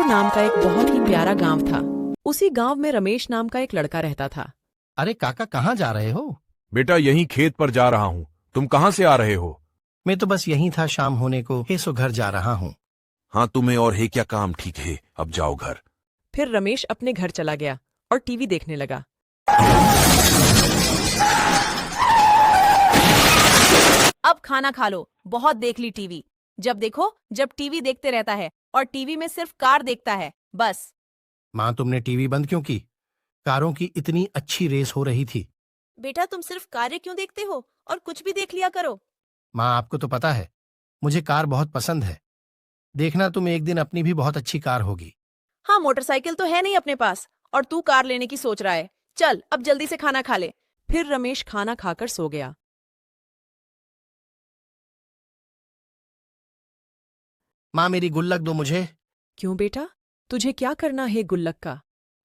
जयपुर नाम का एक बहुत ही प्यारा गांव था। उसी गांव में रमेश नाम का एक लड़का रहता था। अरे काका, कहाँ जा रहे हो? बेटा यहीं खेत पर जा रहा हूँ। तुम कहाँ से आ रहे हो? मैं तो बस यहीं था, शाम होने को है सो घर जा रहा हूँ। हाँ, तुम्हें और है क्या काम? ठीक है, अब जाओ घर। फिर रमेश अपने घर चला गया और टीवी देखने लगा। अब खाना खा लो, बहुत देख ली टीवी। जब टीवी देखते रहता है और टीवी में सिर्फ कार देखता है बस। माँ, तुमने टीवी बंद क्यों की? कारों की इतनी अच्छी रेस हो रही थी। बेटा तुम सिर्फ कारें क्यों देखते हो और कुछ भी देख लिया करो। माँ, आपको तो पता है मुझे कार बहुत पसंद है। देखना, तुम एक दिन अपनी भी बहुत अच्छी कार होगी। हाँ, मोटरसाइकिल तो है नहीं अपने पास और तू कार लेने की सोच रहा है। चल अब जल्दी से खाना खा ले। फिर रमेश खाना खाकर सो गया। माँ, मेरी गुल्लक दो मुझे। क्यों बेटा, तुझे क्या करना है गुल्लक का?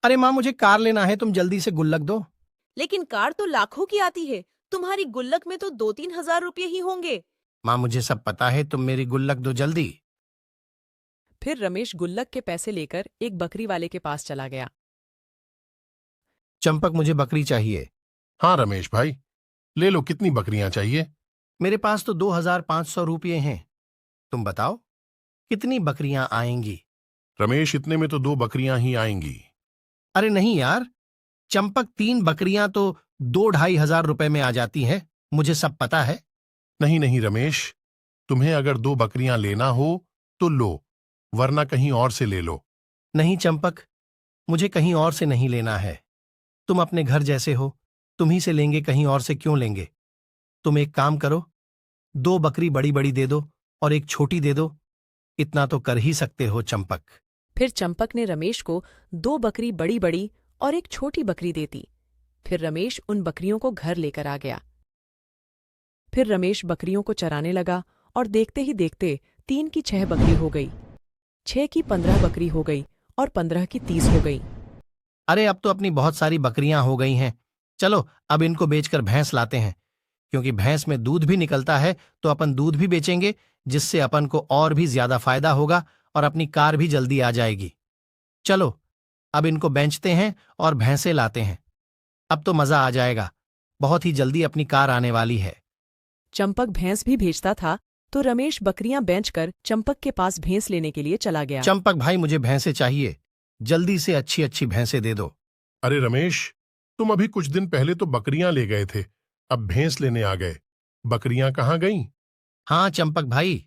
अरे माँ, मुझे कार लेना है, तुम जल्दी से गुल्लक दो। लेकिन कार तो लाखों की आती है, तुम्हारी गुल्लक में तो 2-3 हजार रुपये ही होंगे। माँ, मुझे सब पता है, तुम मेरी गुल्लक दो जल्दी। फिर रमेश गुल्लक के पैसे लेकर एक बकरी वाले के पास चला गया। चंपक, मुझे बकरी चाहिए। हाँ रमेश भाई, ले लो। कितनी बकरियां चाहिए? मेरे पास तो 2500 रुपये हैं। तुम बताओ कितनी बकरियां आएंगी? रमेश, इतने में तो 2 बकरियां ही आएंगी। अरे नहीं यार, चंपक, 3 बकरियां तो 2-2.5 हजार रुपए में आ जाती हैं, मुझे सब पता है। नहीं नहीं रमेश, तुम्हें अगर 2 बकरियां लेना हो तो लो, वरना कहीं और से ले लो। नहीं चंपक, मुझे कहीं और से नहीं लेना है। तुम अपने घर जैसे हो, तुम ही से लेंगे, कहीं और से क्यों लेंगे? तुम एक काम करो, 2 बकरी बड़ी बड़ी दे दो और एक छोटी दे दो। इतना तो कर ही सकते हो चंपक। फिर चंपक ने रमेश को 2 बकरी बड़ी बड़ी और एक छोटी बकरी दे दी। फिर रमेश उन बकरियों को घर लेकर आ गया। फिर रमेश बकरियों को चराने लगा और देखते ही देखते 3 की 6 बकरी हो गई, 6 की 15 बकरी हो गई और 15 की 30 हो गई। अरे अब तो अपनी बहुत सारी बकरियां हो गई हैं। चलो अब इनको बेचकर भैंस लाते हैं, क्योंकि भैंस में दूध भी निकलता है, तो अपन दूध भी बेचेंगे, जिससे अपन को और भी ज्यादा फायदा होगा और अपनी कार भी जल्दी आ जाएगी। चलो अब इनको बेचते हैं और भैंसे लाते हैं। अब तो मजा आ जाएगा, बहुत ही जल्दी अपनी कार आने वाली है। चंपक भैंस भी भेजता था, तो रमेश बकरियां बेचकर चंपक के पास भैंस लेने के लिए चला गया। चंपक भाई, मुझे भैंसे चाहिए, जल्दी से अच्छी अच्छी भैंसे दे दो। अरे रमेश, तुम अभी कुछ दिन पहले तो बकरियां ले गए थे, अब भैंस लेने आ गए। बकरियां कहाँ गईं? हाँ चंपक भाई,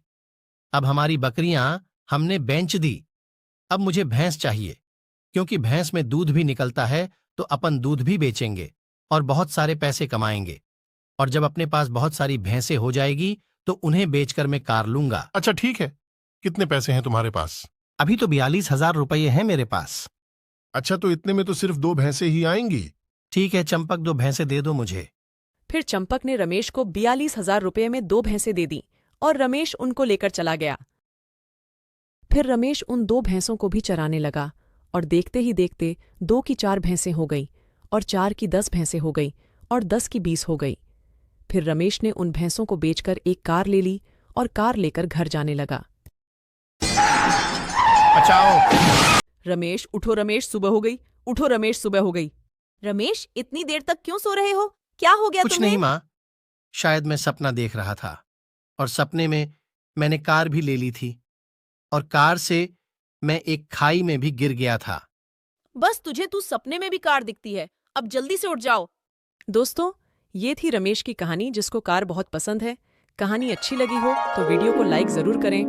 अब हमारी बकरियां हमने बेच दी। अब मुझे भैंस चाहिए, क्योंकि भैंस में दूध भी निकलता है, तो अपन दूध भी बेचेंगे और बहुत सारे पैसे कमाएंगे। और जब अपने पास बहुत सारी भैंसें हो जाएगी तो उन्हें बेचकर मैं कार लूंगा। अच्छा ठीक है, कितने पैसे हैं तुम्हारे पास? अभी तो 42,000 रुपये हैं मेरे पास। अच्छा, तो इतने में तो सिर्फ 2 भैंसे ही आएंगी। ठीक है चंपक, 2 भैंसें दे दो मुझे। फिर चंपक ने रमेश को 42,000 रुपये में 2 भैंसें दे दी और रमेश उनको लेकर चला गया। फिर रमेश उन 2 भैंसों को भी चराने लगा और देखते ही देखते 2 की 4 भैंसें हो गई और 4 की 10 भैंसें हो गई और 10 की 20 हो गई। फिर रमेश ने उन भैंसों को बेचकर एक कार ले ली और कार लेकर घर जाने लगा। बचाओ! रमेश उठो, रमेश सुबह हो गई। उठो रमेश, सुबह हो गई। रमेश, इतनी देर तक क्यों सो रहे हो? क्या हो गया कुछ तुम्हें? नहीं माँ, शायद मैं सपना देख रहा था और सपने में मैंने कार भी ले ली थी और कार से मैं एक खाई में भी गिर गया था। बस तुझे तू सपने में भी कार दिखती है। अब जल्दी से उठ जाओ। दोस्तों, ये थी रमेश की कहानी, जिसको कार बहुत पसंद है। कहानी अच्छी लगी हो तो वीडियो को लाइक जरूर करें